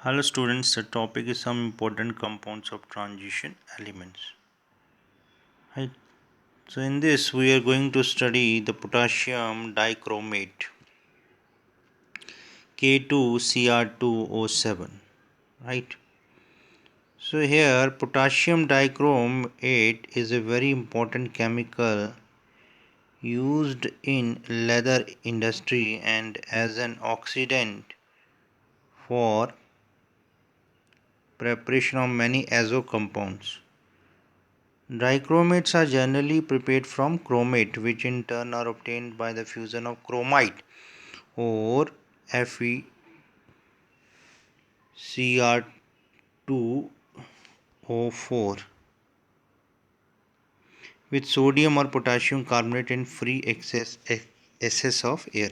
Hello students, the topic is some important compounds of transition elements. Right. So in this we are going to study the potassium dichromate K2Cr2O7. Right. So here potassium dichromate is a very important chemical used in leather industry and as an oxidant for preparation of many azo compounds. Dichromates are generally prepared from chromate, which in turn are obtained by the fusion of chromite or FeCr2O4 with sodium or potassium carbonate in free excess of air.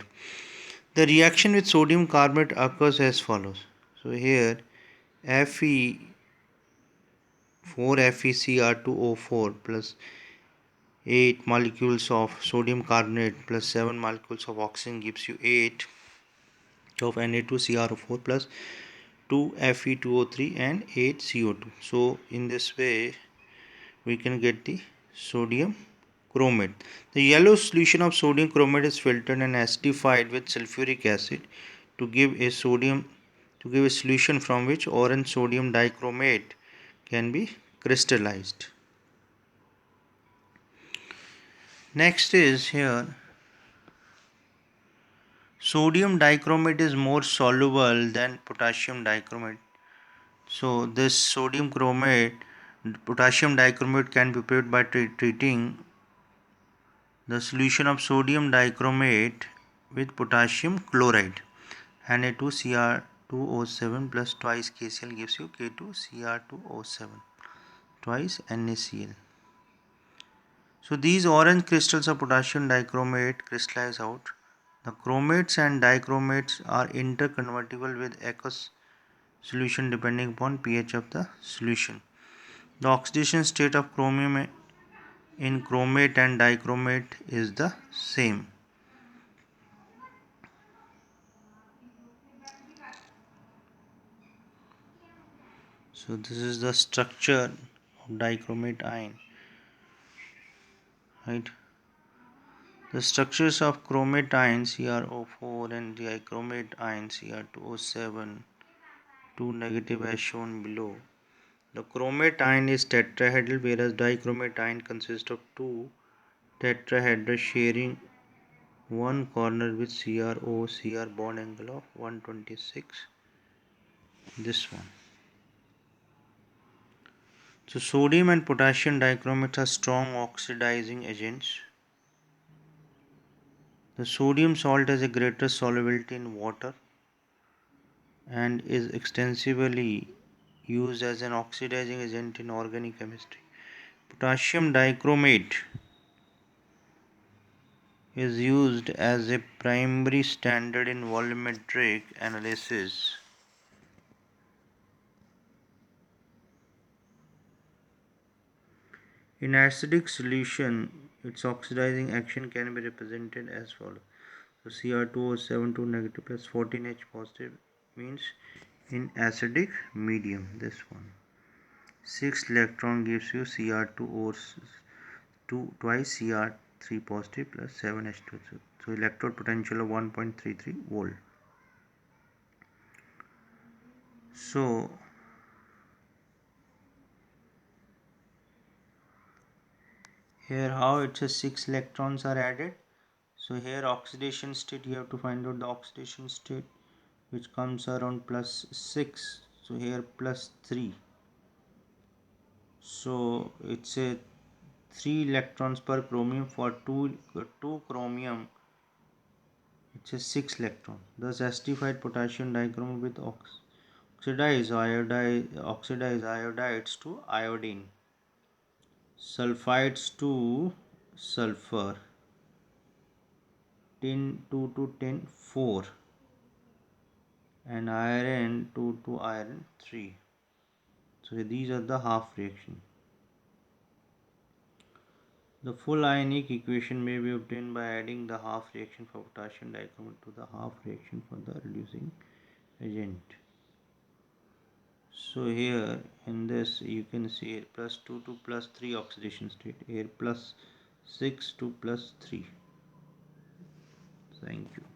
The reaction with sodium carbonate occurs as follows. So here Fe 4FeCr2O4 plus 8 molecules of sodium carbonate plus 7 molecules of oxygen gives you 8 of Na2CrO4 plus 2 Fe2O3 and 8 CO2. So in this way we can get the sodium chromate. The yellow solution of sodium chromate is filtered and acidified with sulfuric acid to give a solution from which orange sodium dichromate can be crystallized. Next is here sodium dichromate is more soluble than potassium dichromate. So this potassium dichromate can be prepared by treating the solution of sodium dichromate with potassium chloride. Na2Cr2O7 plus twice KCl gives you K2Cr2O7 twice NaCl. So these orange crystals of potassium dichromate crystallize out. The chromates and dichromates are interconvertible with aqueous solution depending upon pH of the solution. The oxidation state of chromium in chromate and dichromate is the same. So this is the structure of dichromate ion, right? The structures of chromate ion CrO4 and dichromate ion Cr2O7 2 negative as shown below. The chromate ion is tetrahedral whereas dichromate ion consists of two tetrahedra sharing one corner with CrO-Cr bond angle of 126. This one. So sodium and potassium dichromates are strong oxidizing agents. The sodium salt has a greater solubility in water and is extensively used as an oxidizing agent in organic chemistry. Potassium dichromate is used as a primary standard in volumetric analysis. In acidic solution, its oxidizing action can be represented as follows. So Cr2O7 2 negative plus 14H positive means in acidic medium, this one. 6 electron gives you Cr2O2 twice Cr3 positive plus 7H2. So electrode potential of 1.33 volt. So here how it says 6 electrons are added. So here oxidation state, you have to find out the oxidation state, which comes around plus 6. So here plus 3. So it's a 3 electrons per chromium. For 2 chromium it's a 6 electron. Thus acidified potassium dichromate with oxidized iodides to iodine, sulfides to sulfur, tin 2 to tin 4, and iron 2 to iron 3. So these are the half reaction. The full ionic equation may be obtained by adding the half reaction for potassium dichromate to the half reaction for the reducing agent. So here in this you can see here +2 to +3 oxidation state, here +6 to +3. Thank you.